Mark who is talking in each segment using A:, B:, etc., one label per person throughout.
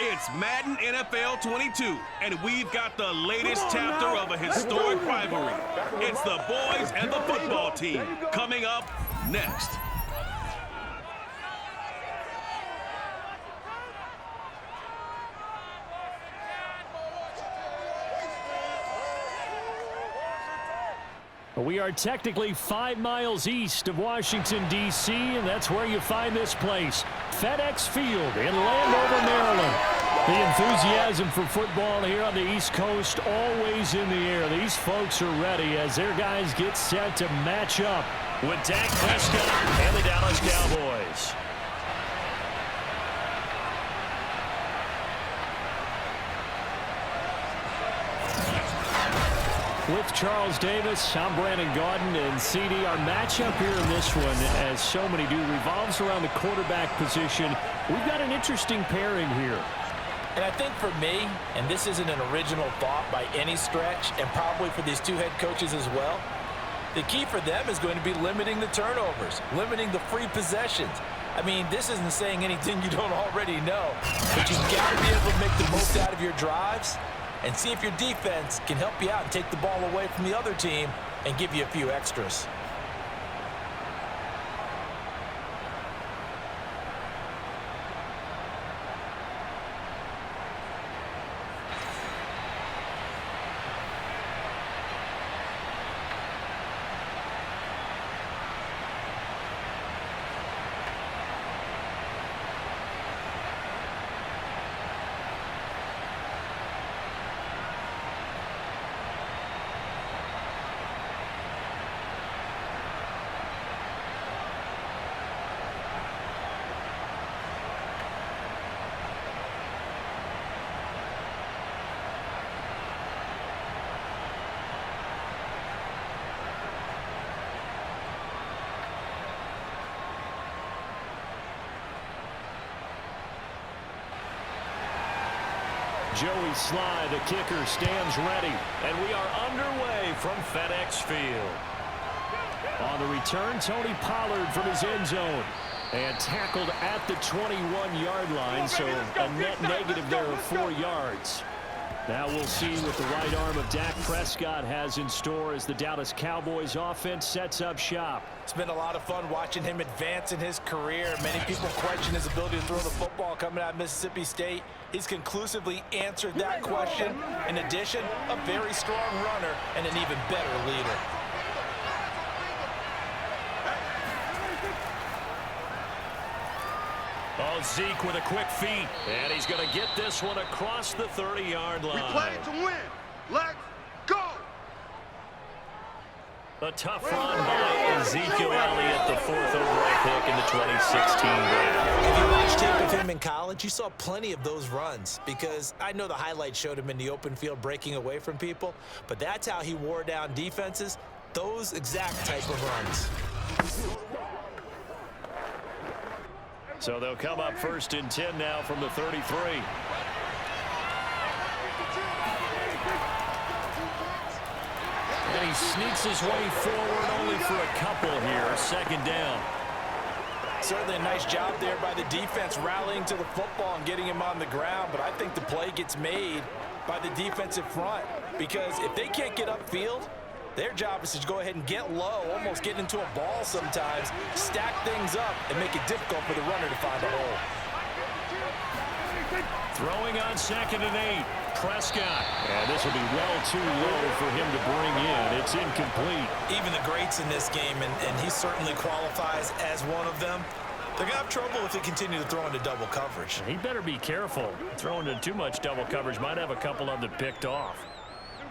A: It's Madden NFL 22, and we've got the latest chapter of a historic rivalry. It's the boys and the football team coming up next.
B: We are technically 5 miles east of Washington, D.C., and that's where you find this place, FedEx Field in Landover, Maryland. The enthusiasm for football here on the East Coast always in the air. These folks are ready as their guys get set to match up with Dak Prescott and the Dallas Cowboys. With Charles Davis, I'm Brandon Gaudin, and CD, our matchup here in this one, as so many do, revolves around the quarterback position. We've got an interesting pairing here.
C: And I think for me, and this isn't an original thought by any stretch, and probably for these two head coaches as well, the key for them is going to be limiting the turnovers, limiting the free possessions. I mean, this isn't saying anything you don't already know, but you've got to be able to make the most out of your drives and see if your defense can help you out and take the ball away from the other team and give you a few extras.
B: Joey Sly, the kicker, stands ready, and we are underway from FedEx Field. On the return, Tony Pollard from his end zone, and tackled at the 21-yard line, so a net negative there of 4 yards. Now we'll see what the right arm of Dak Prescott has in store as the Dallas Cowboys offense sets up shop.
C: It's been a lot of fun watching him advance in his career. Many people question his ability to throw the football coming out of Mississippi State. He's conclusively answered that question. In addition, a very strong runner and an even better leader.
B: Oh, Zeke with a quick feed, and he's going to get this one across the 30-yard line.
D: We play to win. Let's go!
B: A tough run by Ezekiel Elliott, the 4th overall pick in the 2016 draft.
C: If you watched tape of him in college, you saw plenty of those runs because I know the highlights showed him in the open field breaking away from people, but that's how he wore down defenses, those exact type of runs.
B: So they'll come up 1st and 10 now from the 33. And he sneaks his way forward only for a couple here. 2nd down.
C: Certainly a nice job there by the defense rallying to the football and getting him on the ground, but I think the play gets made by the defensive front because if they can't get upfield, their job is to go ahead and get low, almost get into a ball sometimes, stack things up, and make it difficult for the runner to find a hole.
B: Throwing on 2nd and 8. Prescott. And this will be well too low for him to bring in. It's incomplete.
C: Even the greats in this game, and he certainly qualifies as one of them, they're going to have trouble if they continue to throw into double coverage.
B: He better be careful. Throwing into too much double coverage might have a couple of them picked off.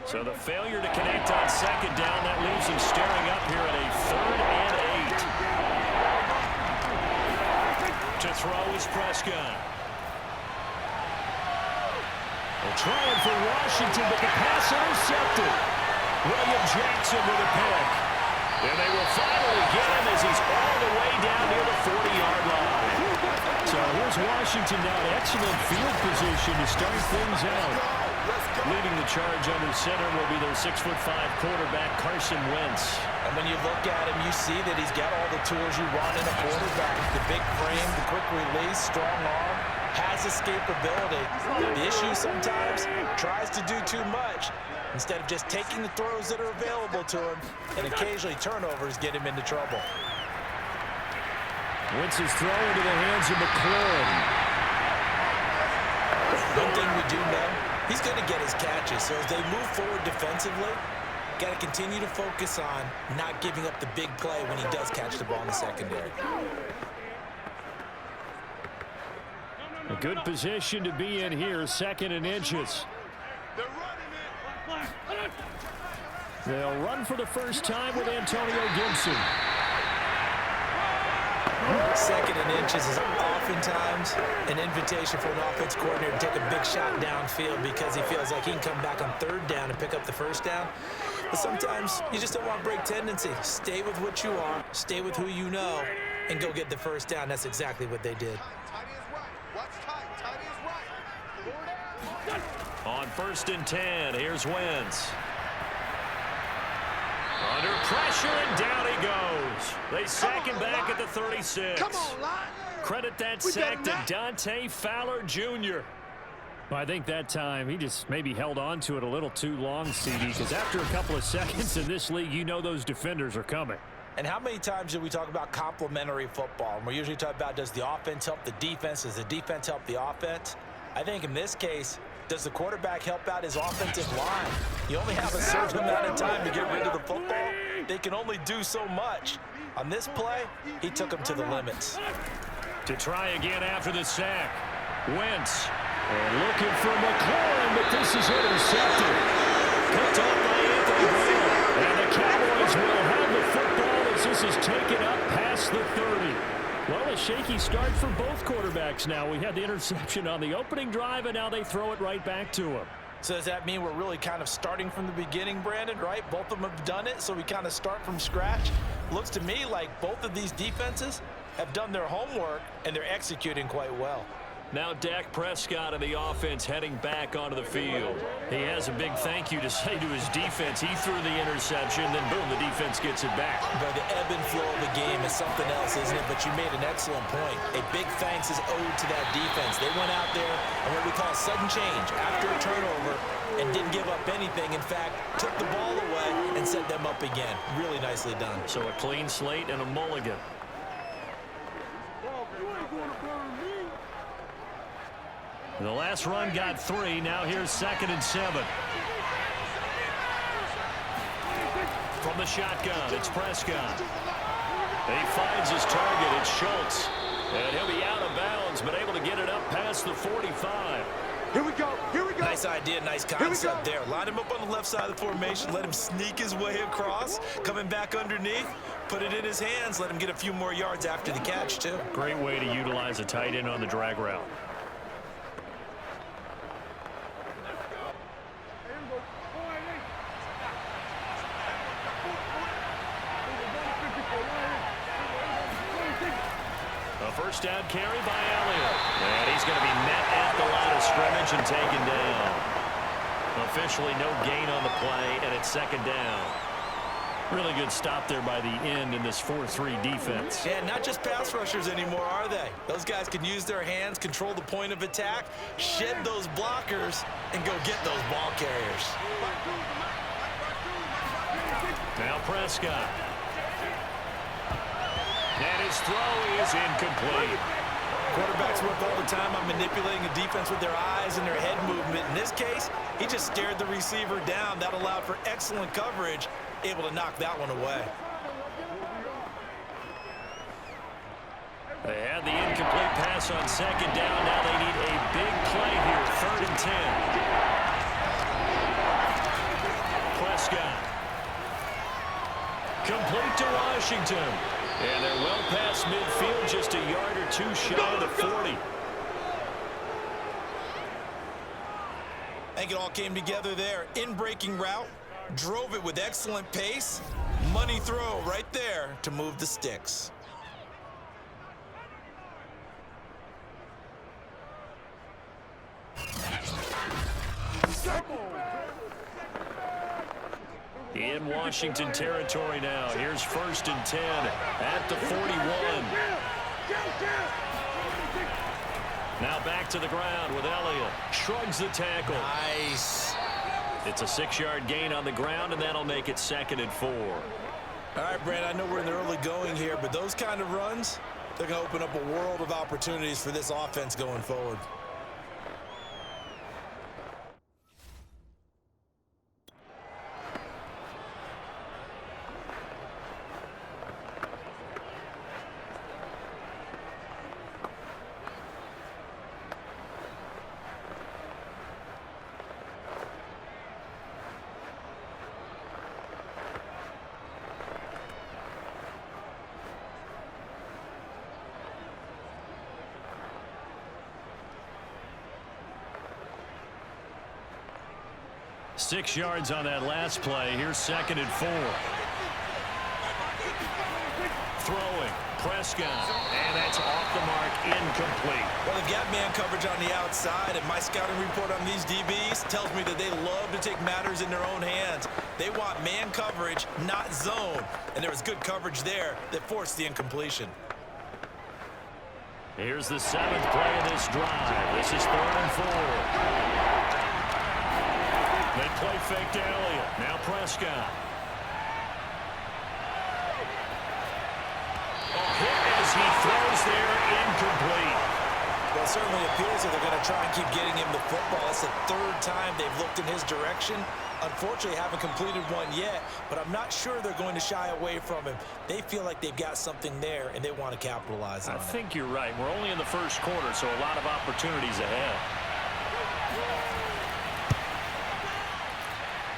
B: So the failure to connect on 2nd down, that leaves him staring up here at a 3rd and 8. To throw is Prescott. They're trying for Washington, but the pass intercepted. William Jackson with a pick. And they will finally get him as he's all the way down near the 40-yard line. So here's Washington now. Excellent field position to start things out. Leading the charge under center will be their 6'5" quarterback, Carson Wentz.
C: And when you look at him, you see that he's got all the tools you want in a quarterback. The big frame, the quick release, strong arm. has escapability. The issue sometimes tries to do too much instead of just taking the throws that are available to him, and occasionally turnovers get him into trouble.
B: Wentz's throw into the hands of McLaurin.
C: One thing we do know, he's going to get his catches. So as they move forward defensively, got to continue to focus on not giving up the big play when he does catch the ball in the secondary.
B: A good position to be in here, 2nd and inches. They'll run for the first time with Antonio Gibson.
C: 2nd and inches is oftentimes an invitation for an offense coordinator to take a big shot downfield because he feels like he can come back on 3rd down and pick up the 1st down. But sometimes you just don't want break tendency. Stay with what you are, stay with who you know, and go get the 1st down. That's exactly what they did.
B: On 1st and 10, here's Wentz. Under pressure, and down he goes. They sack him back at the 36.
D: Come on, line.
B: Credit that sack to Dante Fowler Jr. Well, I think that time he just maybe held on to it a little too long, CD, because after a couple of seconds in this league, you know those defenders are coming.
C: And how many times do we talk about complementary football? And we're usually talking about, does the offense help the defense? Does the defense help the offense? I think in this case, does the quarterback help out his offensive line? You only have a certain amount of time to get rid of the football. They can only do so much. On this play, he took them to the limits.
B: To try again after the sack. Wentz. And looking for McLaurin, but this is intercepted. Picked up by Anthony Brown. And the Cowboys will have the football as this is taken up past the 30. Well, a shaky start for both quarterbacks now. We had the interception on the opening drive, and now they throw it right back to him.
C: So does that mean we're really kind of starting from the beginning, Brandon, right? Both of them have done it, so we kind of start from scratch. Looks to me like both of these defenses have done their homework, and they're executing quite well.
B: Now Dak Prescott and the offense heading back onto the field. He has a big thank you to say to his defense. He threw the interception, then boom, the defense gets it back.
C: But the ebb and flow of the game is something else, isn't it? But you made an excellent point. A big thanks is owed to that defense. They went out there on what we call a sudden change after a turnover and didn't give up anything. In fact, took the ball away and set them up again. Really nicely done.
B: So a clean slate and a mulligan. The last run got 3. Now here's 2nd and 7. From the shotgun, it's Prescott. He finds his target. It's Schultz. And he'll be out of bounds, but able to get it up past the 45.
D: Here we go. Here we go.
C: Nice idea, nice concept there. Line him up on the left side of the formation. Let him sneak his way across. Coming back underneath. Put it in his hands. Let him get a few more yards after the catch, too.
B: Great way to utilize a tight end on the drag route. First down carry by Elliott. And he's going to be met at the line of scrimmage and taken down. Officially no gain on the play, and it's 2nd down. Really good stop there by the end in this 4-3 defense.
C: Yeah, not just pass rushers anymore, are they? Those guys can use their hands, control the point of attack, shed those blockers, and go get those ball carriers.
B: Now Prescott. And his throw is incomplete.
C: Quarterbacks work all the time on manipulating a defense with their eyes and their head movement. In this case, he just stared the receiver down. That allowed for excellent coverage, able to knock that one away.
B: They had the incomplete pass on 2nd down. Now they need a big play here, 3rd and 10. Prescott. Complete to Washington. And they're well past midfield, just a yard or two shy of the 40.
C: I think it all came together there. In-breaking route, drove it with excellent pace. Money throw right there to move the sticks.
B: In Washington territory now. Here's 1st and 10 at the 41. Now back to the ground with Elliott. Shrugs the tackle.
C: Nice.
B: It's a 6-yard gain on the ground, and that'll make it 2nd and 4.
C: All right, Brad, I know we're in the early going here, but those kind of runs, they're going to open up a world of opportunities for this offense going forward.
B: Six yards on that last play. Here's 2nd and 4. Throwing. Prescott. And that's off the mark. Incomplete.
C: Well, they've got man coverage on the outside, and my scouting report on these DBs tells me that they love to take matters in their own hands. They want man coverage, not zone. And there was good coverage there that forced the incompletion.
B: Here's the 7th play of this drive. This is 3rd and 4. They play fake to Elliott. Now Prescott. Hit as he throws there, incomplete.
C: Well, it certainly appears that they're going to try and keep getting him the football. It's the 3rd time they've looked in his direction. Unfortunately, haven't completed one yet, but I'm not sure they're going to shy away from him. They feel like they've got something there, and they want to capitalize on it.
B: I think you're right. We're only in the 1st quarter, so a lot of opportunities ahead.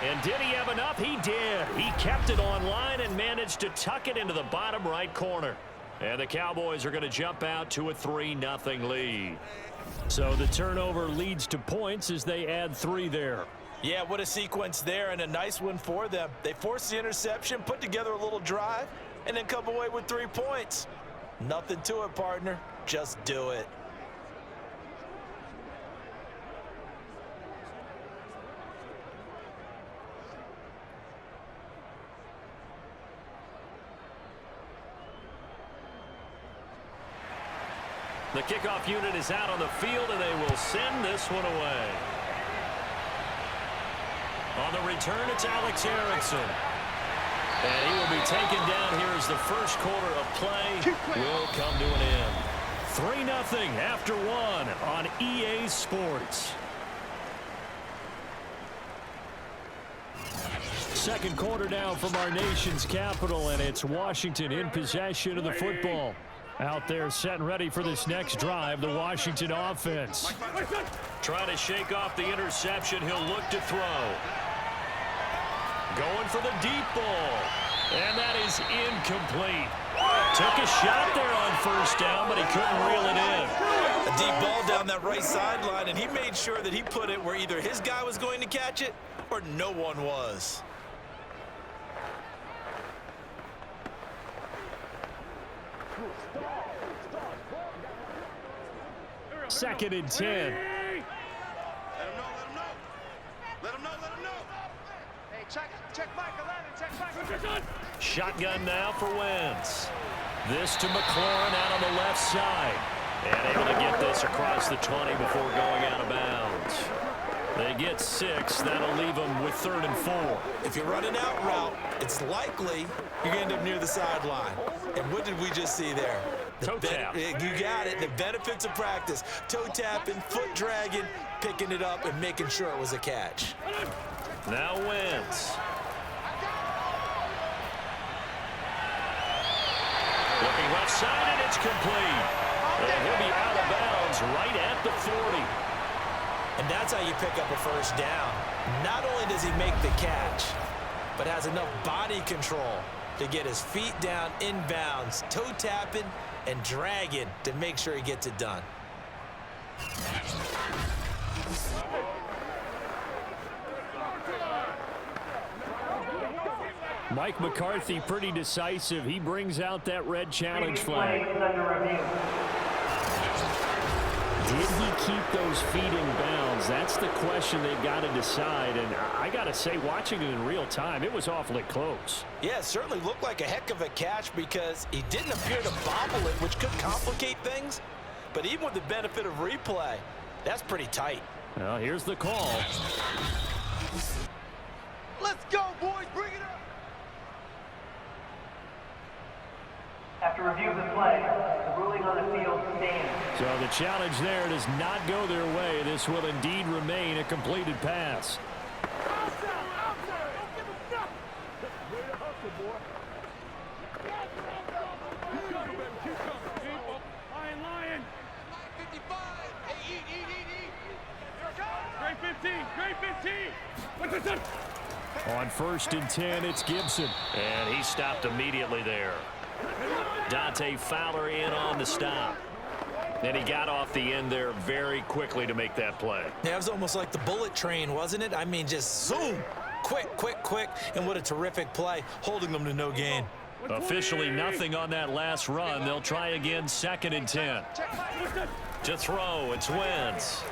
B: And did he have enough? He did. He kept it online and managed to tuck it into the bottom right corner. And the Cowboys are going to jump out to a 3-0 lead. So the turnover leads to points as they add 3 there.
C: Yeah, what a sequence there, and a nice one for them. They forced the interception, put together a little drive, and then come away with 3 points. Nothing to it, partner. Just do it.
B: The kickoff unit is out on the field, and they will send this one away. On the return, it's Alex Erickson. And he will be taken down here as the 1st quarter of play will come to an end. 3-0 after 1 on EA Sports. 2nd quarter now from our nation's capital, and it's Washington in possession of the football. Out there set and ready for this next drive, the Washington offense. Trying to shake off the interception. He'll look to throw. Going for the deep ball. And that is incomplete. Took a shot there on 1st down, but he couldn't reel it in.
C: A deep ball down that right sideline, and he made sure that he put it where either his guy was going to catch it or no one was.
B: 2nd and 10.
D: Let him know. Let him know. Hey, check Mike 11.
B: Shotgun now for Wentz. This to McLaurin out on the left side. And able to get this across the 20 before going out of bounds. They get 6. That'll leave them with 3rd and 4.
C: If you're running out route, it's likely you're going to end up near the sideline. And what did we just see there?
B: Toe tap.
C: You got it. The benefits of practice. Toe tapping, foot dragging, picking it up, and making sure it was a catch.
B: Now Wentz. Looking left side, and it's complete. And he'll be out of bounds right at the 40.
C: And that's how you pick up a 1st down. Not only does he make the catch, but has enough body control to get his feet down inbounds, toe tapping and dragging to make sure he gets it done.
B: Mike McCarthy pretty decisive. He brings out that red challenge flag. Did he keep those feet in bounds? That's the question they've got to decide. And I got to say, watching it in real time, it was awfully close.
C: Yeah, it certainly looked like a heck of a catch because he didn't appear to bobble it, which could complicate things. But even with the benefit of replay, that's pretty tight.
B: Well, here's the call.
D: Let's go, boys. Bring it up.
E: After review of the play, the ruling on the field stands.
B: So the challenge there does not go their way. This will indeed remain a completed pass. On 1st and 10, it's Gibson. And he stopped immediately there. Dante Fowler in on the stop. And he got off the end there very quickly to make that play.
C: Yeah, it was almost like the bullet train, wasn't it? I mean, just zoom. Quick, quick, quick. And what a terrific play, holding them to no gain.
B: Officially nothing on that last run. They'll try again 2nd and 10. To throw, it's Wentz.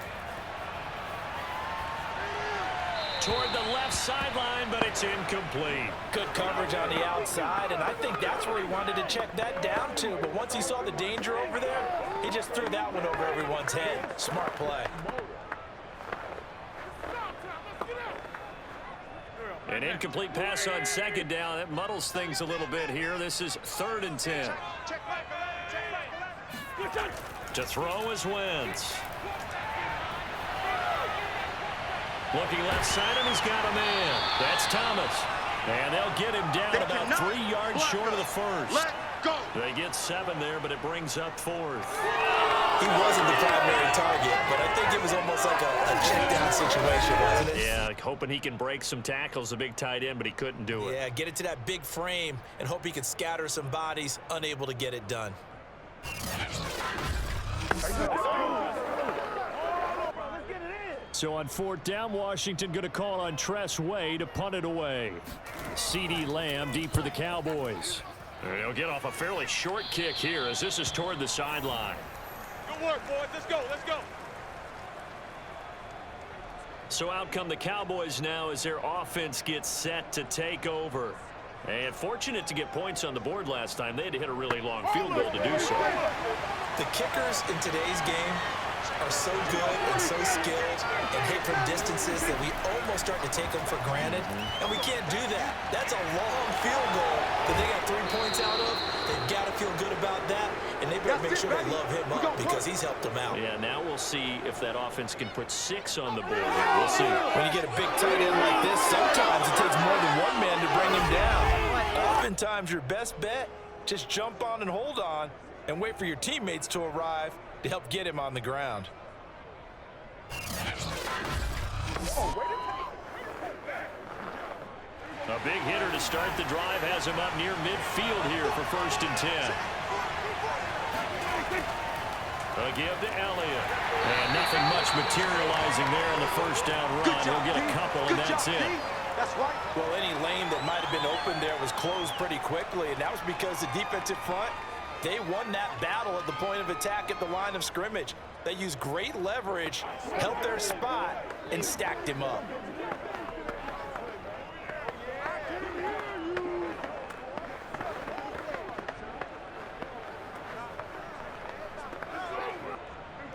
B: Toward the left sideline, but it's incomplete.
C: Good coverage on the outside, and I think that's where he wanted to check that down to. But once he saw the danger over there, he just threw that one over everyone's head. Smart play.
B: An incomplete pass on 2nd down. That muddles things a little bit here. This is 3rd and 10. To throw is Wentz. Looking left side, and he's got a man. That's Thomas. And they'll get him down about 3 yards short of the first.
D: Let go.
B: They get 7 there, but it brings up 4th.
C: He wasn't the primary target, but I think it was almost like a check down situation, wasn't it?
B: Yeah, hoping he can break some tackles, a big tight end, but he couldn't do it.
C: Yeah, get it to that big frame and hope he can scatter some bodies, unable to get it done.
B: So on 4th down, Washington going to call on Tress Way to punt it away. CeeDee Lamb deep for the Cowboys. They'll get off a fairly short kick here as this is toward the sideline.
D: Good work, boys. Let's go. Let's go.
B: So out come the Cowboys now as their offense gets set to take over. And fortunate to get points on the board last time. They had to hit a really long field goal to do so.
C: The kickers in today's game are so good and so skilled and hit from distances that we almost start to take them for granted, and we can't do that. That's a long field goal that they got 3 points out of. They've got to feel good about that, and they better make sure they love him up because he's helped them out.
B: Yeah, now we'll see if that offense can put 6 on the board. We'll see.
C: When you get a big tight end like this, sometimes it takes more than one man to bring him down. Oftentimes, your best bet, just jump on and hold on and wait for your teammates to arrive to help get him on the ground.
B: A big hitter to start the drive has him up near midfield here for 1st and 10. A give to Elliott. And nothing much materializing there on the 1st down run. He'll get a couple, and that's it.
D: That's right.
C: Well, any lane that might have been open there was closed pretty quickly, and that was because the defensive front, they won that battle at the point of attack at the line of scrimmage. They used great leverage, held their spot, and stacked him up.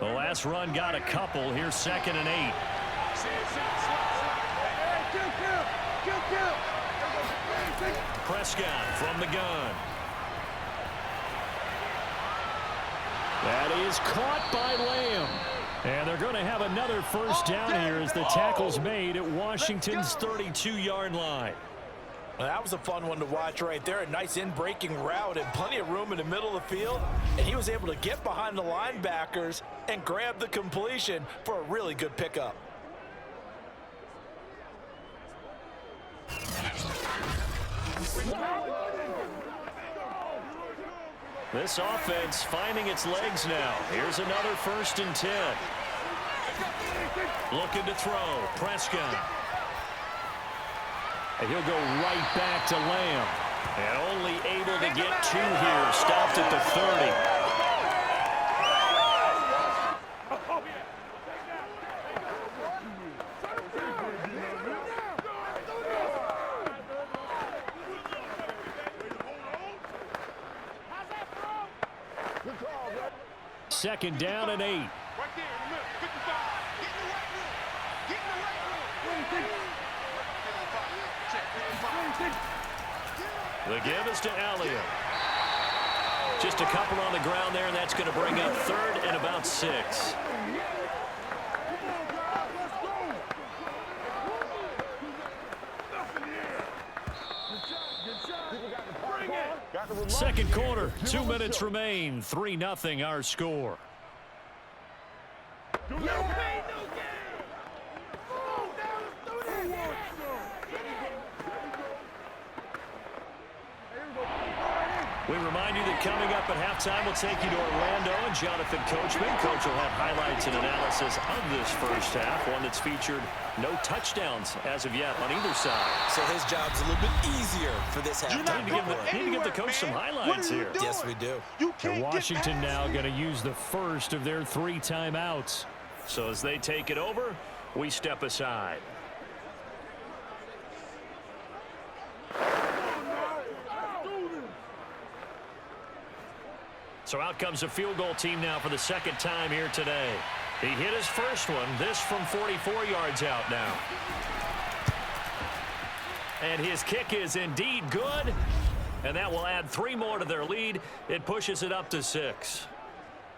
B: The last run got a couple. Here's 2nd and 8. Prescott from the gun. That is caught by Lamb. And they're going to have another 1st down here as the tackle's made at Washington's 32-yard line.
C: Well, that was a fun one to watch right there. A nice in-breaking route and plenty of room in the middle of the field. And he was able to get behind the linebackers and grab the completion for a really good pickup.
B: This offense finding its legs now. Here's another 1st and 10. Looking to throw. Prescott. And he'll go right back to Lamb. And only able to get 2 here. Stopped at the 30. 2nd down and 8.
D: Right there in the middle. 55. Get in the right room. Get in the right room. 55. Check 55.
B: The give is to Elliott. Just a couple on the ground there, and that's going to bring up 3rd and about 6. Second quarter, 2 minutes remain. 3-0 our score. We remind you that coming up at halftime, we'll take you to Orlando and Jonathan Coachman. Coach will have highlights and analysis of this first half, one that's featured no touchdowns as of yet on either side.
C: So his job's a little bit easier for this halftime.
B: We need to give the coach some highlights here.
C: Yes, we do.
B: And Washington now going to use the first of their 3 timeouts. So as they take it over, we step aside. So out comes a field goal team now for the 2nd time here today. He hit his first one, this from 44 yards out now. And his kick is indeed good, and that will add 3 more to their lead. It pushes it up to 6.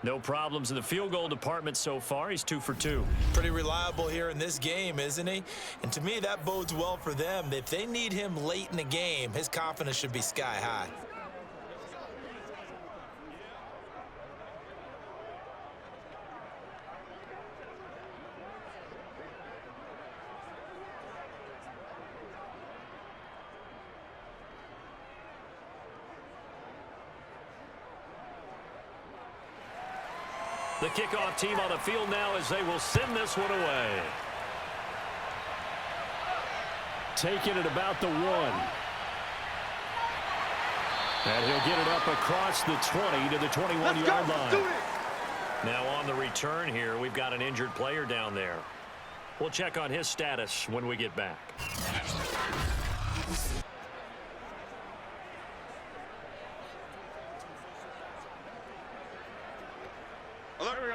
B: No problems in the field goal department so far. He's 2 for 2.
C: Pretty reliable here in this game, isn't he? And to me, that bodes well for them. If they need him late in the game, his confidence should be sky high.
B: The kickoff team on the field now as they will send this one away. Taking it about the 1. And he'll get it up across the 20 to the 21-yard line. Now on the return here, we've got an injured player down there. We'll check on his status when we get back.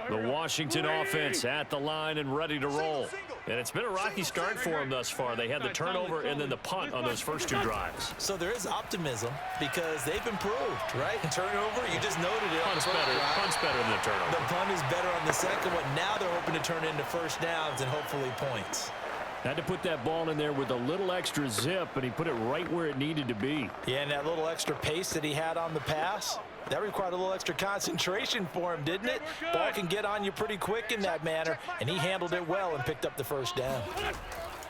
B: The Washington offense at the line and ready to roll. And it's been a rocky start for them thus far. They had the turnover and then the punt on those first 2 drives.
C: So there is optimism because they've improved, right? Turnover, you just noted it.
B: Punt's better than the turnover.
C: The punt is better on the second one. Now they're hoping to turn it into first downs and hopefully points.
B: Had to put that ball in there with a little extra zip, and he put it right where it needed to be.
C: Yeah, and that little extra pace that he had on the pass, that required a little extra concentration for him, didn't it? Ball can get on you pretty quick in that manner, and he handled it well and picked up the first down.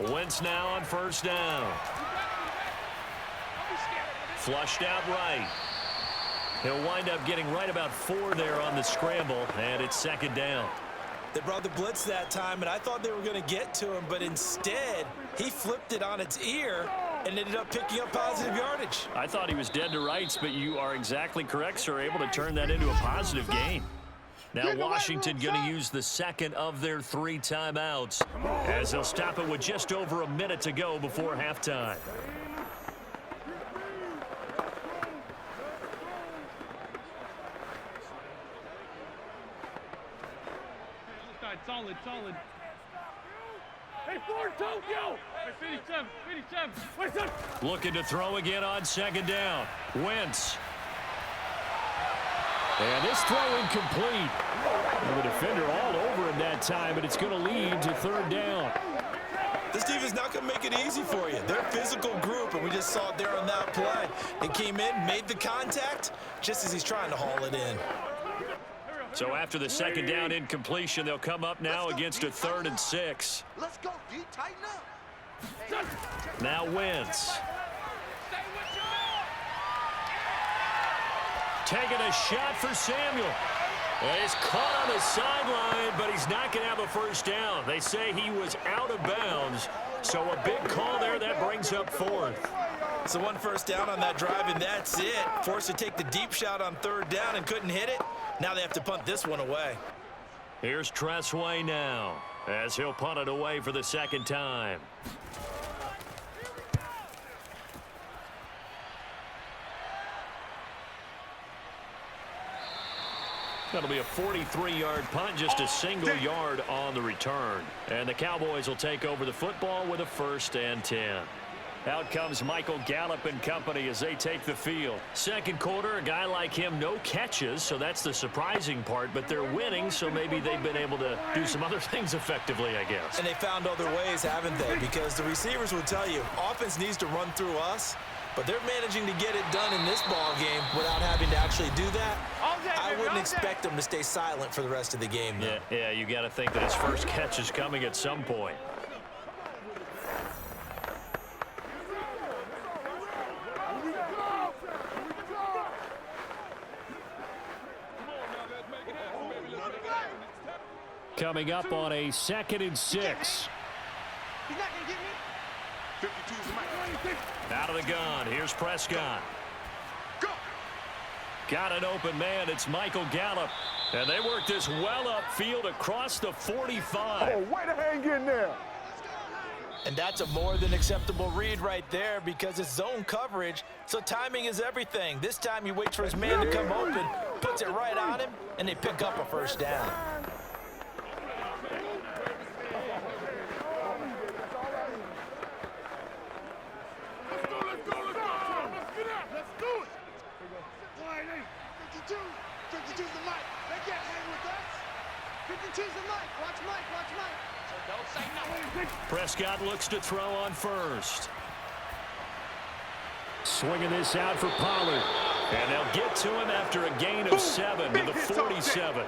B: Wentz now on first down. Flushed out right. He'll wind up getting right about 4 there on the scramble, and it's 2nd down.
C: They brought the blitz that time, and I thought they were going to get to him, but instead, he flipped it on its ear and ended up picking up positive yardage.
B: I thought he was dead to rights, but you are exactly correct, sir. Able to turn that into a positive gain. Now Washington going to use the 2nd of their 3 timeouts as they'll stop it with just over a minute to go before halftime.
F: Solid. Hey, Ford, Tokyo! Hey, 57.
B: Looking to throw again on 2nd down. Wentz. And this throw incomplete. And the defender all over him that time, and it's going to lead to 3rd down.
C: This defense is not going to make it easy for you. They're a physical group, and we just saw it there on that play. They came in, made the contact, just as he's trying to haul it in.
B: So after the 2nd down incompletion, they'll come up now against a 3rd and 6.
D: Let's go, D. Tighten up.
B: Now Wentz. Taking a shot for Samuel. He's caught on the sideline, but he's not going to have a first down. They say he was out of bounds. So a big call there. That brings up 4th.
C: So 1 first down on that drive, and that's it. Forced to take the deep shot on 3rd down and couldn't hit it. Now they have to punt this one away.
B: Here's Tressway now as he'll punt it away for the 2nd time. That'll be a 43-yard punt, just a single yard on the return. And the Cowboys will take over the football with a 1st and 10. Out comes Michael Gallup and company as they take the field. Second quarter, a guy like him, no catches, so that's the surprising part. But they're winning, so maybe they've been able to do some other things effectively, I guess.
C: And they found other ways, haven't they? Because the receivers will tell you, offense needs to run through us, but they're managing to get it done in this ball game without having to actually do that. I wouldn't expect them to stay silent for the rest of the game, though.
B: Yeah, you got to think that his first catch is coming at some point. Coming up on a 2nd and 6.
D: He's not going to get me. 52 is Mike.
B: Out of the gun. Here's Prescott.
D: Go.
B: Got an open man. It's Michael Gallup. And they work this well upfield across the 45.
F: Oh, way to hang in there.
C: And that's a more than acceptable read right there because it's zone coverage, so timing is everything. This time he waits for his man to come open, puts it right on him, and they pick up a 1st down.
B: Prescott looks to throw on 1st. Swinging this out for Pollard. And they'll get to him after a gain of 7 to the 47.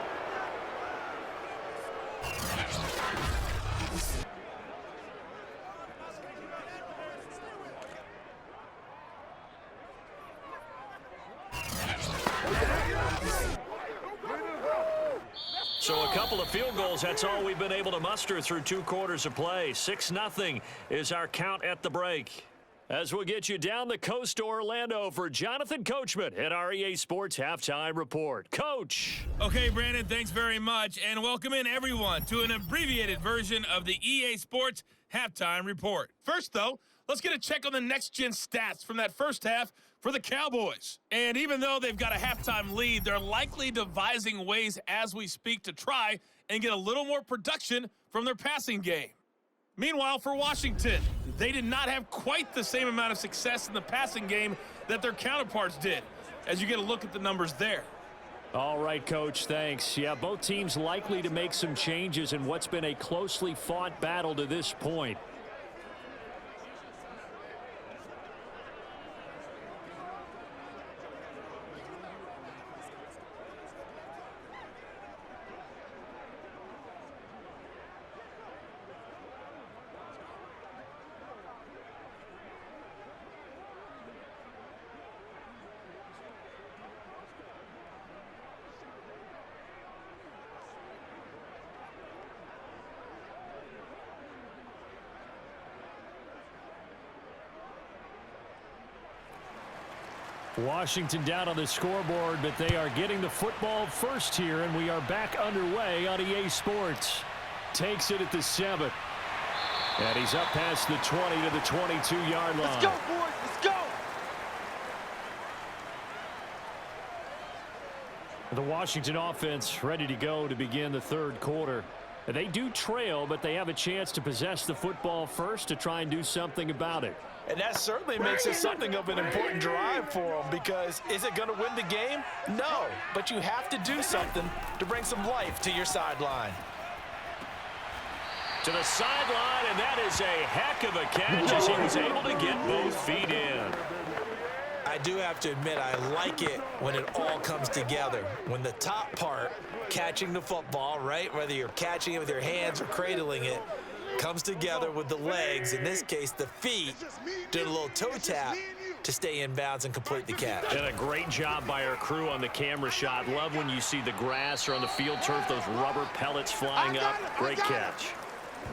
B: So a couple of field goals, that's all we've been able to muster through 2 quarters of play. 6-0 is our count at the break. As we'll get you down the coast to Orlando for Jonathan Coachman at our EA Sports Halftime Report. Coach.
G: Okay, Brandon, thanks very much. And welcome in, everyone, to an abbreviated version of the EA Sports Halftime Report. First, though, let's get a check on the next-gen stats from that first half for the Cowboys. And even though they've got a halftime lead, they're likely devising ways as we speak to try and get a little more production from their passing game. Meanwhile, for Washington, they did not have quite the same amount of success in the passing game that their counterparts did, as you get a look at the numbers there.
B: All right, Coach, thanks. Yeah, both teams likely to make some changes in what's been a closely fought battle to this point. Washington down on the scoreboard, but they are getting the football first here, and we are back underway on EA Sports. Takes it at the 7. And he's up past the 20 to the 22-yard line.
D: Let's go, boys. Let's go.
B: The Washington offense ready to go to begin the 3rd quarter. They do trail, but they have a chance to possess the football first to try and do something about it.
C: And that certainly makes it something of an important drive for them, because is it going to win the game? No, but you have to do something to bring some life to your sideline.
B: To the sideline, and that is a heck of a catch as he was able to get both feet in.
C: I do have to admit, I like it when it all comes together. When the top part, catching the football, right, whether you're catching it with your hands or cradling it, comes together with the legs, in this case the feet, doing a little toe tap to stay in bounds and complete the catch.
B: And a great job by our crew on the camera shot. Love when you see the grass or on the field turf, those rubber pellets flying up. Great catch.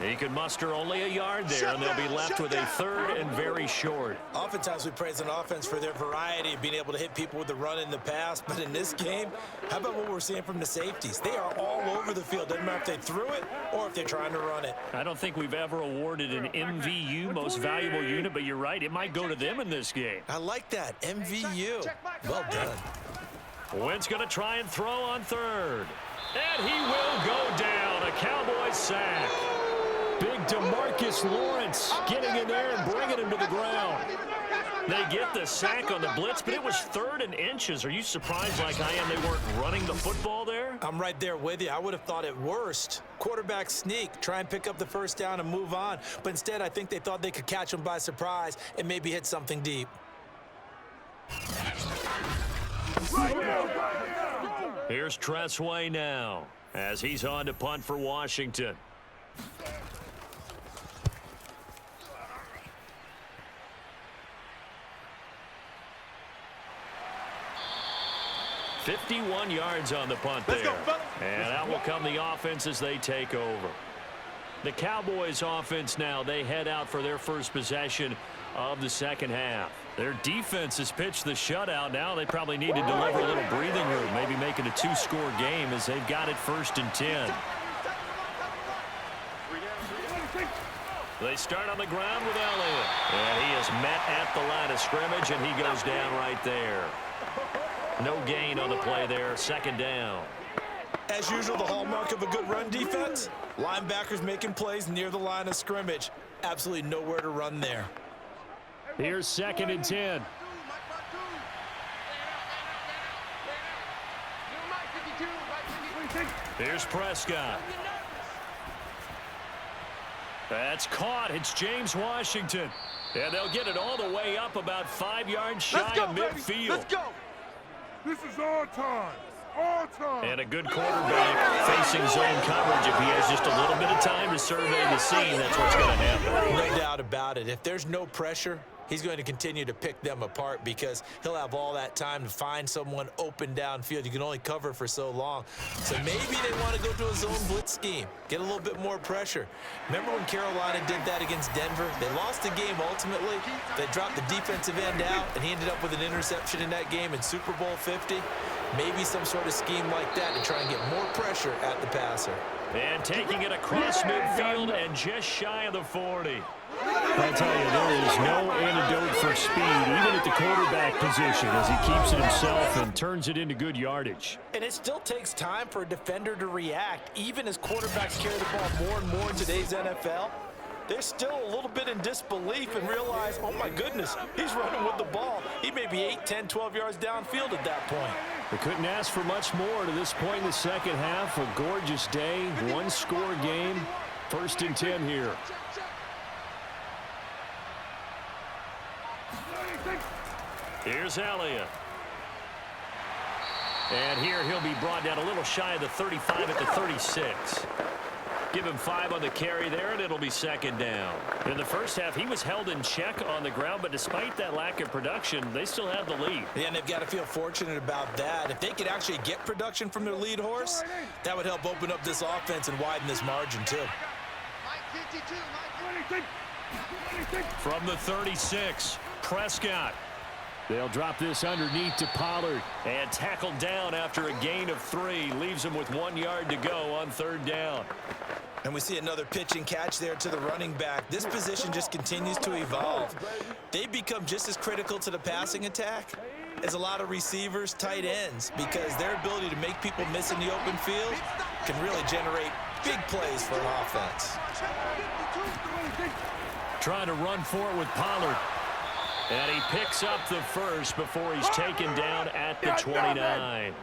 B: He could muster only a yard there, and they'll be left with a 3rd and very short.
C: Oftentimes we praise an offense for their variety of being able to hit people with the run in the pass, but in this game, how about what we're seeing from the safeties? They are all over the field. Doesn't matter if they threw it or if they're trying to run it.
B: I don't think we've ever awarded an MVU, most valuable unit, but you're right, it might go to them in this game.
C: I like that, MVU. Well done.
B: Wynn's going to try and throw on third. And he will go down. A Cowboys sack. Big DeMarcus Lawrence getting in there and bringing him to the ground. They get the sack on the blitz, but it was 3rd and inches. Are you surprised like I am they weren't running the football there?
C: I'm right there with you. I would have thought at worst, quarterback sneak, try and pick up the first down and move on. But instead, I think they thought they could catch him by surprise and maybe hit something deep.
B: Here's Tressway now as he's on to punt for Washington. "51 yards on the punt there. And out will come the offense as they take over. The Cowboys offense now, they head out for their first possession of the second half. Their defense has pitched the shutout. Now they probably need to deliver a little breathing room, maybe make it a 2-score game as they've got it 1st and 10. They start on the ground with Elliott. And he is met at the line of scrimmage, and he goes down right there. No gain on the play there, 2nd down.
C: As usual, the hallmark of a good run defense, linebackers making plays near the line of scrimmage. Absolutely nowhere to run there.
B: Here's 2nd and 10. Here's Prescott. That's caught. It's James Washington. And they'll get it all the way up about 5 yards shy of midfield.
D: Let's go. This is our time. Our time.
B: And a good quarterback facing zone coverage. If he has just a little bit of time to survey the scene, that's what's going to happen.
C: No doubt about it. If there's no pressure, he's going to continue to pick them apart because he'll have all that time to find someone open downfield. You can only cover for so long. So maybe they want to go to a zone blitz scheme, get a little bit more pressure. Remember when Carolina did that against Denver? They lost the game ultimately. They dropped the defensive end out, and he ended up with an interception in that game in Super Bowl 50. Maybe some sort of scheme like that to try and get more pressure at the passer.
B: And taking it across midfield and just shy of the 40. I tell you, there is no antidote for speed, even at the quarterback position, as he keeps it himself and turns it into good yardage.
C: And it still takes time for a defender to react, even as quarterbacks carry the ball more and more in today's NFL. They're still a little bit in disbelief and realize, oh my goodness, he's running with the ball. He may be 8, 10, 12 yards downfield at that point.
B: They couldn't ask for much more to this point in the second half. A gorgeous day, 1-score game, 1st and 10 here. Here's Elliott. And here he'll be brought down a little shy of the 35 at the 36. Give him 5 on the carry there, and it'll be 2nd down. In the first half, he was held in check on the ground, but despite that lack of production, they still have the lead.
C: Yeah, and they've got to feel fortunate about that. If they could actually get production from their lead horse, that would help open up this offense and widen this margin, too.
B: From the 36, Prescott. They'll drop this underneath to Pollard and tackled down after a gain of 3. Leaves him with 1 yard to go on 3rd down.
C: And we see another pitch and catch there to the running back. This position just continues to evolve. They become just as critical to the passing attack as a lot of receivers, tight ends, because their ability to make people miss in the open field can really generate big plays for an offense.
B: Trying to run for it with Pollard. And he picks up the first before he's taken down at the 29.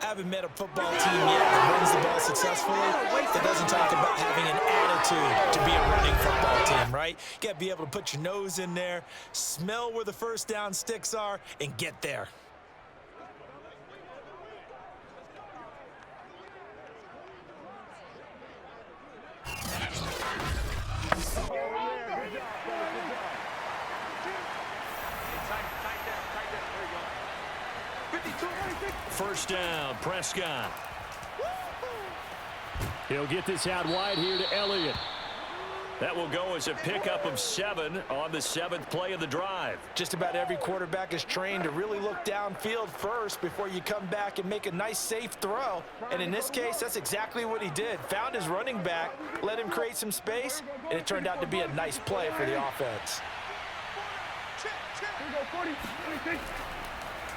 C: I haven't met a football team yet that runs the ball successfully that doesn't talk about having an attitude to be a running football team, right? You got to be able to put your nose in there, smell where the first down sticks are, and get there.
B: First down, Prescott. He'll get this out wide here to Elliott. That will go as a pickup of 7 on the 7th play of the drive.
C: Just about every quarterback is trained to really look downfield first before you come back and make a nice, safe throw. And in this case, that's exactly what he did. Found his running back, let him create some space, and it turned out to be a nice play for the offense.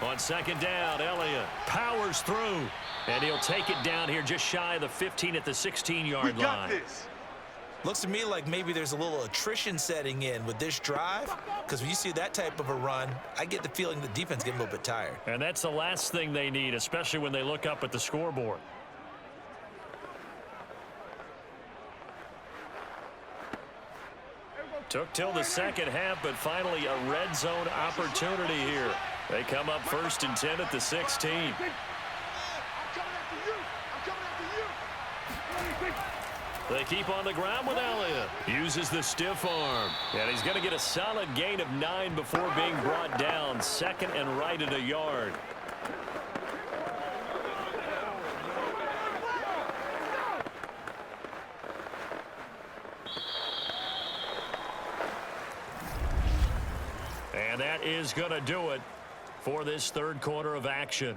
B: On second down, Elliott powers through, and he'll take it down here just shy of the 15 at the 16-yard line.
C: Looks to me like maybe there's a little attrition setting in with this drive, because when you see that type of a run, I get the feeling the defense getting a little bit tired.
B: And that's the last thing they need, especially when they look up at the scoreboard. Took till the second half, but finally a red zone opportunity here. They come up 1st and 10 at the 16. They keep on the ground with Elliott. Uses the stiff arm. And he's going to get a solid gain of 9 before being brought down. 2nd and right at a yard. And that is going to do it for this third quarter of action.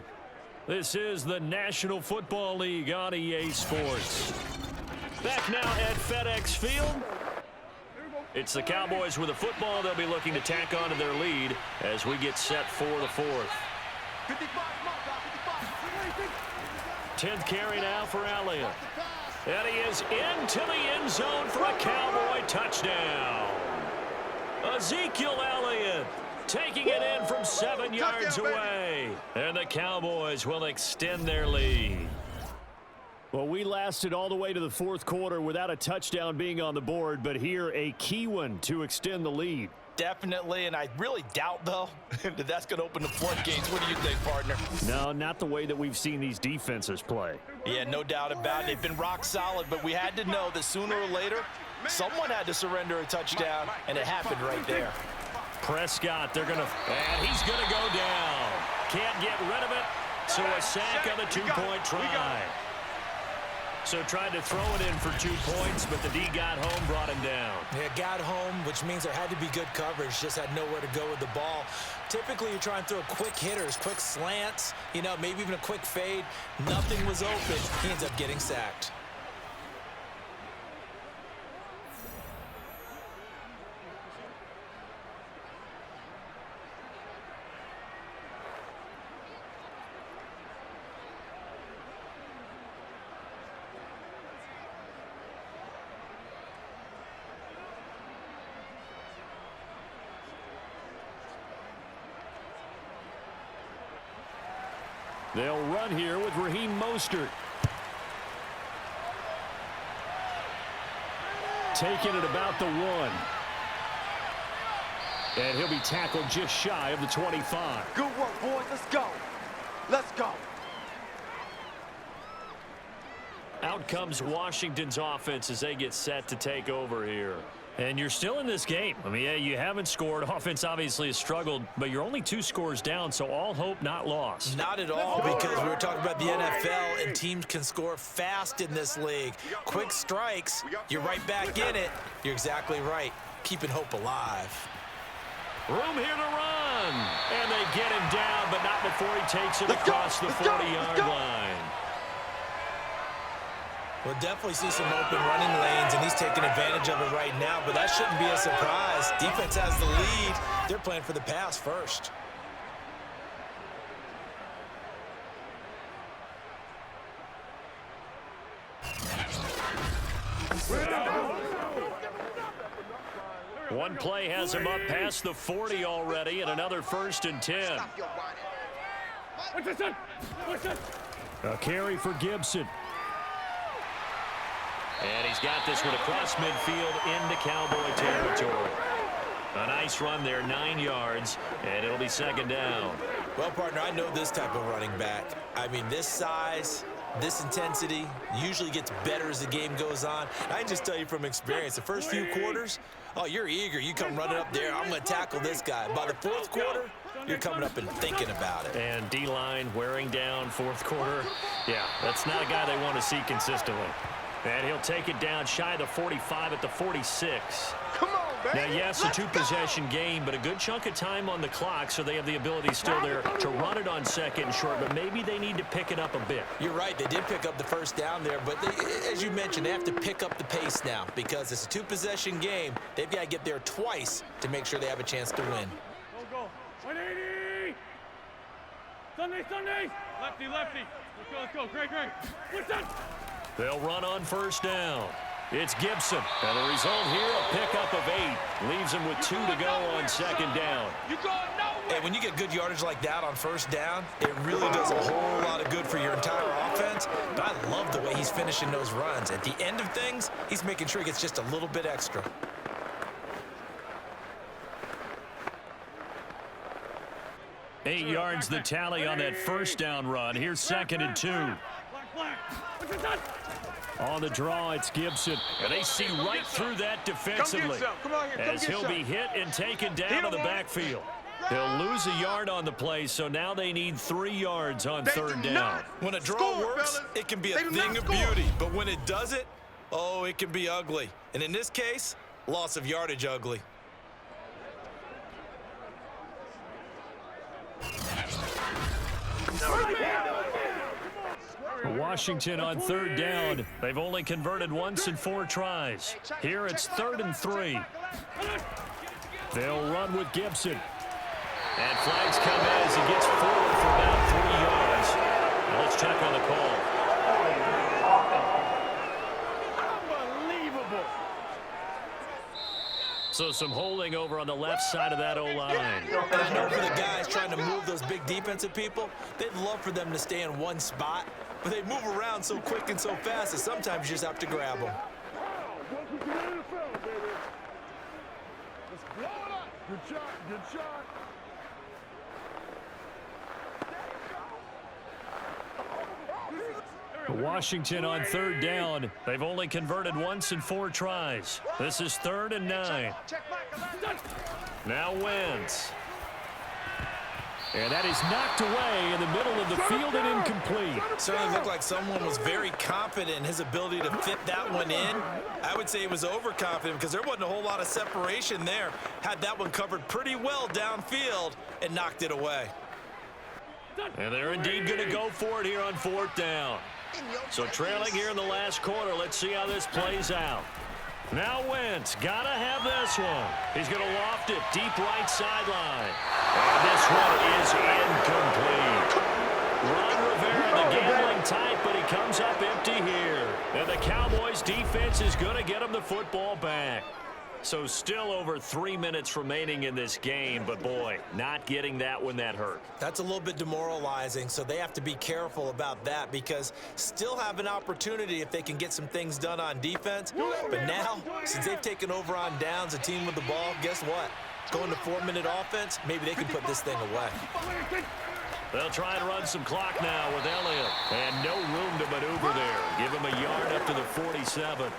B: This is the National Football League on EA Sports. Back now at FedEx Field. It's the Cowboys with the football. They'll be looking to tack on to their lead as we get set for the fourth. 10th carry now for Elliott. And he is into the end zone for a Cowboy touchdown. Ezekiel Elliott taking it in from 7 yards away. And the Cowboys will extend their lead. Well, we lasted all the way to the fourth quarter without a touchdown being on the board, but here a key one to extend the lead.
C: Definitely, and I really doubt, though, that that's going to open the floodgates. What do you think, partner?
B: No, not the way that we've seen these defenses play.
C: Yeah, no doubt about it. They've been rock solid, but we had to know that sooner or later, someone had to surrender a touchdown, and it happened right there.
B: Prescott, and he's going to go down. Can't get rid of it, so a sack on the two-point try. So tried to throw it in for 2 points, but the D got home, brought him down.
C: Yeah, got home, which means there had to be good coverage. Just had nowhere to go with the ball. Typically, you're trying to throw quick hitters, quick slants, maybe even a quick fade. Nothing was open. He ends up getting sacked.
B: They'll run here with Raheem Mostert. Taking it about the 1. And he'll be tackled just shy of the 25.
D: Good work, boys. Let's go. Let's go.
B: Out comes Washington's offense as they get set to take over here. And you're still in this game. I mean, yeah, you haven't scored. Offense obviously has struggled, but you're only 2 scores down, so all hope not lost.
C: Not at all, because we were talking about the NFL, and teams can score fast in this league. Quick strikes, you're right back in it. You're exactly right. Keeping hope alive.
B: Room here to run. And they get him down, but not before he takes it across the 40-yard line.
C: We'll definitely see some open running lanes, and he's taking advantage of it right now, but that shouldn't be a surprise. Defense has the lead. They're playing for the pass first.
B: One play has him up past the 40 already, and another 1st and 10. A carry for Gibson. And he's got this one across midfield into Cowboy territory. A nice run there, 9 yards, and it'll be 2nd down.
C: Well, partner, I know this type of running back. I mean, this size, this intensity usually gets better as the game goes on. I can just tell you from experience, the first few quarters, oh, you're eager. You come running up there, I'm going to tackle this guy. By the 4th quarter, you're coming up and thinking about it.
B: And D-line wearing down 4th quarter. Yeah, that's not a guy they want to see consistently. And he'll take it down shy of the 45 at the 46.
D: Come on, baby.
B: Now, yes, a two-possession game, but a good chunk of time on the clock, so they have the ability still there to run it on 2nd and short, but maybe they need to pick it up a bit.
C: You're right. They did pick up the first down there, but as you mentioned, they have to pick up the pace now because it's a two-possession game. They've got to get there twice to make sure they have a chance to win.
F: Go, go. 180. Sunday, Sunday. Lefty, lefty. Let's go. Great. What's that?
B: They'll run on first down. It's Gibson. And the result here, a pickup of 8. Leaves him with 2 to go on second down.
D: You going nowhere.
C: Hey, when you get good yardage like that on first down, it really does a whole lot of good for your entire offense. But I love the way he's finishing those runs. At the end of things, he's making sure he gets just a little bit extra.
B: Eight yards the tally on that first down run. Here's 2nd and 2.
F: Black. What's that?
B: On the draw, it's Gibson. And they see right through that defensively.
D: Come on here.
B: As he'll be hit and taken down in the backfield. They'll lose a yard on the play, so now they need 3 yards on third down.
C: When a draw works, it can be a thing of beauty. But when it doesn't, oh, it can be ugly. And in this case, loss of yardage ugly.
B: Washington on third down. They've only converted once in 4 tries. Here it's 3rd and 3. They'll run with Gibson. And flags come as he gets forward for about 3 yards. Now let's check on the call.
F: Unbelievable.
B: So some holding over on the left side of that O-line.
C: And I know for the guys trying to move those big defensive people, they'd love for them to stay in one spot, but they move around so quick and so fast that sometimes you just have to grab them.
F: Welcome to the NFL, baby. Let's blow it up. Good shot.
B: Washington on third down. They've only converted once in 4 tries. This is 3rd and 9. Now Wentz. And that is knocked away in the middle of the field and incomplete.
C: Certainly looked like someone was very confident in his ability to fit that one in. I would say he was overconfident because there wasn't a whole lot of separation there. Had that one covered pretty well downfield and knocked it away.
B: And they're indeed going to go for it here on 4th down. So trailing here in the last quarter, let's see how this plays out. Now Wentz, gotta have this one. He's going to loft it deep right sideline. And this one is incomplete. Ron Rivera, the gambling type, but he comes up empty here. And the Cowboys defense is going to get him the football back. So still over 3 minutes remaining in this game, but boy, not getting that one that hurt.
C: That's a little bit demoralizing, so they have to be careful about that because still have an opportunity if they can get some things done on defense. But now, since they've taken over on downs, a team with the ball, guess what? Going to 4-minute offense, maybe they can put this thing away.
B: They'll try and run some clock now with Elliott. And no room to maneuver there. Give him a yard up to the 47.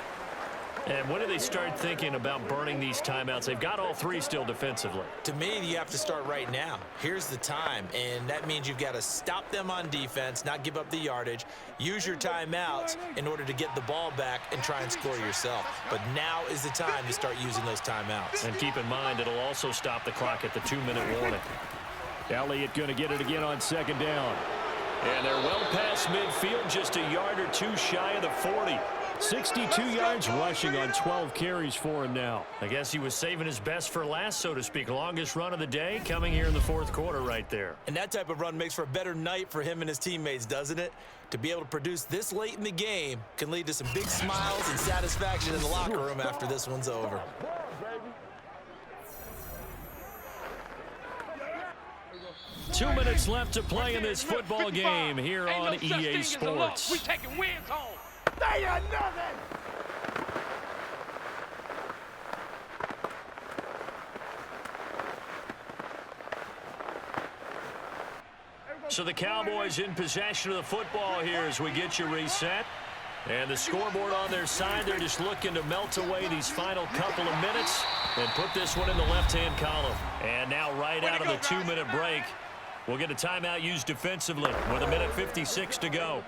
B: And when do they start thinking about burning these timeouts? They've got all 3 still defensively.
C: To me, you have to start right now. Here's the time, and that means you've got to stop them on defense, not give up the yardage, use your timeouts in order to get the ball back and try and score yourself. But now is the time to start using those timeouts.
B: And keep in mind, it'll also stop the clock at the 2-minute warning. Elliott going to get it again on 2nd down. And they're well past midfield, just a yard or 2 shy of the 40. 62 yards rushing on 12 carries for him now. I guess he was saving his best for last, so to speak. Longest run of the day coming here in the 4th quarter right there.
C: And that type of run makes for a better night for him and his teammates, doesn't it? To be able to produce this late in the game can lead to some big smiles and satisfaction in the locker room after this one's over.
B: 2 minutes left to play in this football game here on EA Sports.
F: We taking wins home. They are nothing.
B: So the Cowboys in possession of the football here as we get you reset. And the scoreboard on their side, they're just looking to melt away these final couple of minutes and put this one in the left-hand column. And now right out of the 2-minute break, we'll get a timeout used defensively with 1:56 to go.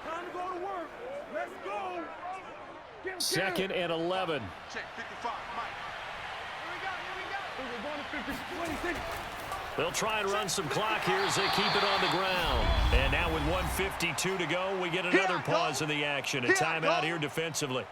F: Time to go to work. Let's go.
B: 2nd and 11.
D: Check 55, Mike.
F: We're going to 50, 26.
B: They'll try and run some clock here as they keep it on the ground. And now with 1:52 to go, we get another pause in the action. A timeout here defensively.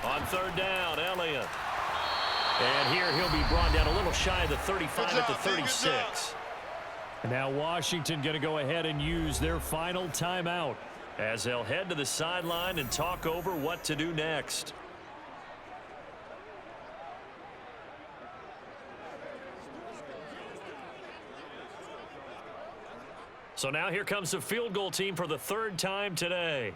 B: On third down, Elliott. And here he'll be brought down a little shy of the 35 at the 36. And now Washington going to go ahead and use their final timeout as they'll head to the sideline and talk over what to do next. So now here comes the field goal team for the third time today.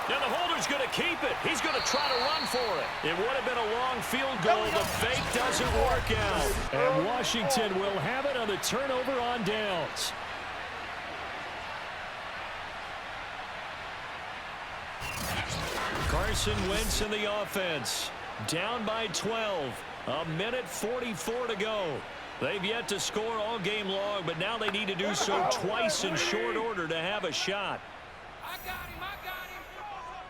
B: Now the holder's going to keep it. He's going to try to run for it. It would have been a long field goal. The fake doesn't work out. And Washington will have it on the turnover on downs. Carson Wentz in the offense. Down by 12. A minute 44 to go. They've yet to score all game long, but now they need to do so twice in short order to have a shot.
D: I got him.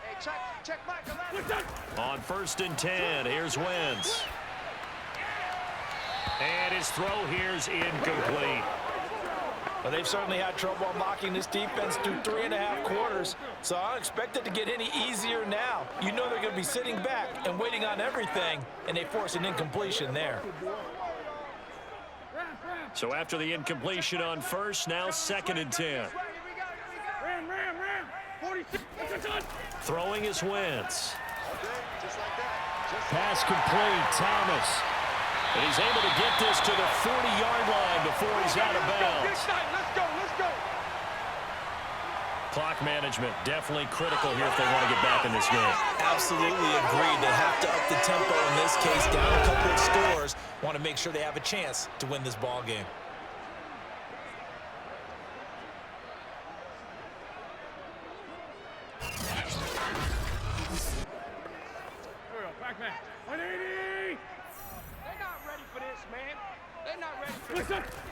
D: Hey, check Mike.
B: On 1st and 10, here's Wentz. And his throw here's incomplete.
C: Well, they've certainly had trouble unlocking this defense through 3.5 quarters, so I don't expect it to get any easier now. You know they're going to be sitting back and waiting on everything, and they force an incompletion there.
B: So after the incompletion on 1st, now 2nd and 10. Throwing is Wentz. Pass complete, Thomas. And he's able to get this to the 40-yard line before he's out of bounds.
D: Let's go.
B: Clock management definitely critical here if they want to get back in this game.
C: Absolutely agreed. They have to up the tempo in this case, down a couple of scores. Want to make sure they have a chance to win this ball game.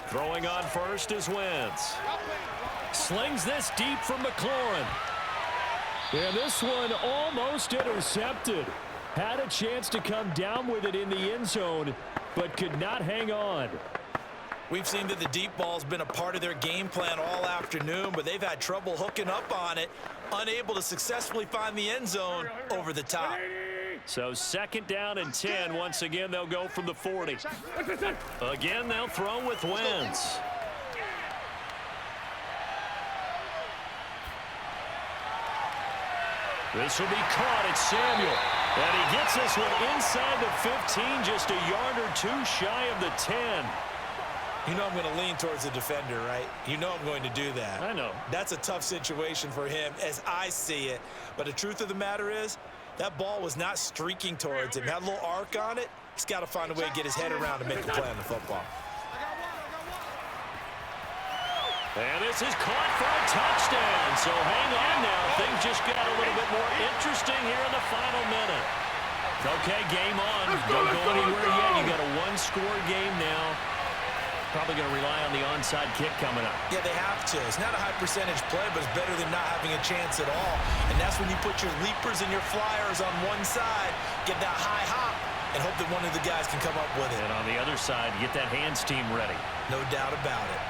B: Throwing on 1st is Wentz. Slings this deep from McLaurin. And this one almost intercepted. Had a chance to come down with it in the end zone, but could not hang on.
C: We've seen that the deep ball's been a part of their game plan all afternoon, but they've had trouble hooking up on it, unable to successfully find the end zone over the top.
B: So 2nd down and 10. Once again, they'll go from the 40. Again, they'll throw with Wentz. This will be caught. It's Samuel. And he gets this one inside the 15, just a yard or two shy of the 10.
C: You know I'm going to lean towards the defender, right? You know I'm going to do that.
B: I know.
C: That's a tough situation for him as I see it. But the truth of the matter is, that ball was not streaking towards him. Had a little arc on it. He's got to find a way to get his head around and make a play on the football.
B: And this is caught for a touchdown. So hang on now. Things just got a little bit more interesting here in the final minute. Okay, game on. Don't go anywhere yet. You got a one-score game now. Probably going to rely on the onside kick coming up.
C: Yeah, they have to. It's not a high percentage play, but it's better than not having a chance at all. And that's when you put your leapers and your flyers on one side, get that high hop, and hope that one of the guys can come up with it.
B: And on the other side, get that hands team ready.
C: No doubt about it.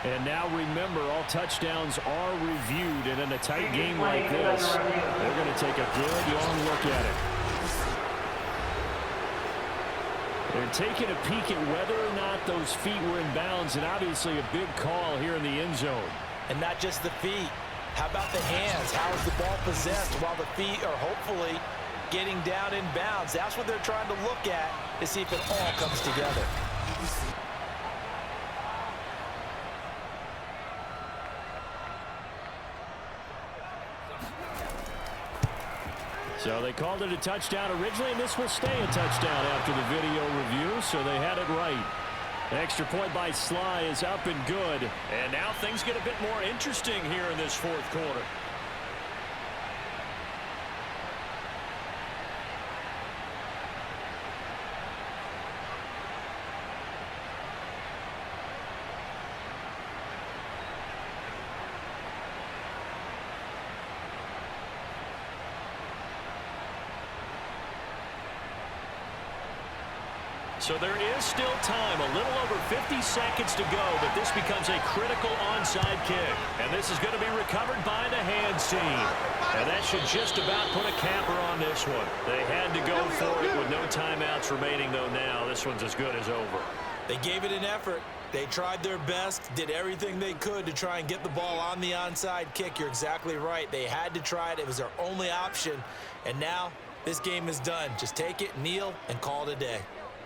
B: And now remember, all touchdowns are reviewed, and in a tight game like this, they're going to take a good long look at it. They're taking a peek at whether or not those feet were in bounds, and obviously a big call here in the end zone.
C: And not just the feet. How about the hands? How is the ball possessed while the feet are hopefully getting down in bounds? That's what they're trying to look at to see if it all comes together.
B: So they called it a touchdown originally, and this will stay a touchdown after the video review, so they had it right. Extra point by Sly is up and good. And now things get a bit more interesting here in this fourth quarter. So there is still time, a little over 50 seconds to go, but this becomes a critical onside kick. And this is going to be recovered by the hands team. And that should just about put a capper on this one. They had to go for it with no timeouts remaining, though now this one's as good as over.
C: They gave it an effort. They tried their best, did everything they could to try and get the ball on the onside kick. You're exactly right. They had to try it. It was their only option. And now this game is done. Just take it, kneel, and call it a day.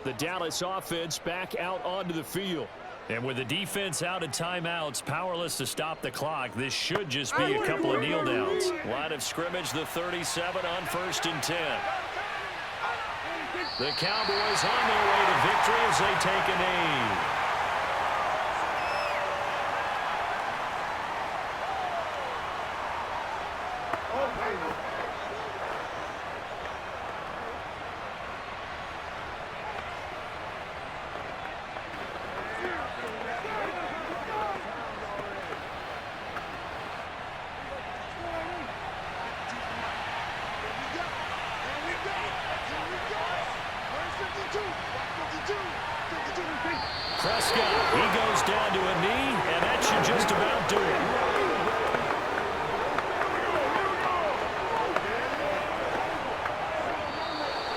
B: The Dallas offense back out onto the field. And with the defense out of timeouts, powerless to stop the clock, this should just be a couple of kneel downs. Line of scrimmage, the 37 on 1st and 10. The Cowboys on their way to victory as they take a knee. Prescott, he goes down to a knee, and that should just about do it.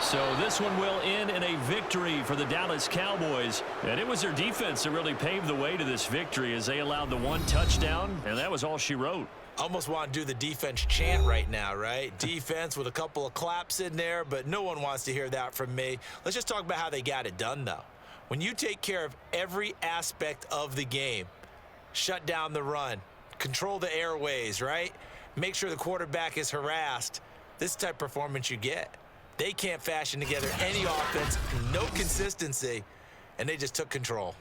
B: So this one will end in a victory for the Dallas Cowboys. And it was their defense that really paved the way to this victory as they allowed the one touchdown, and that was all she wrote.
C: Almost want to do the defense chant right now, right? Defense with a couple of claps in there, but no one wants to hear that from me. Let's just talk about how they got it done, though. When you take care of every aspect of the game, shut down the run, control the airways, right? Make sure the quarterback is harassed. This type of performance you get. They can't fashion together any offense, no consistency, and they just took control.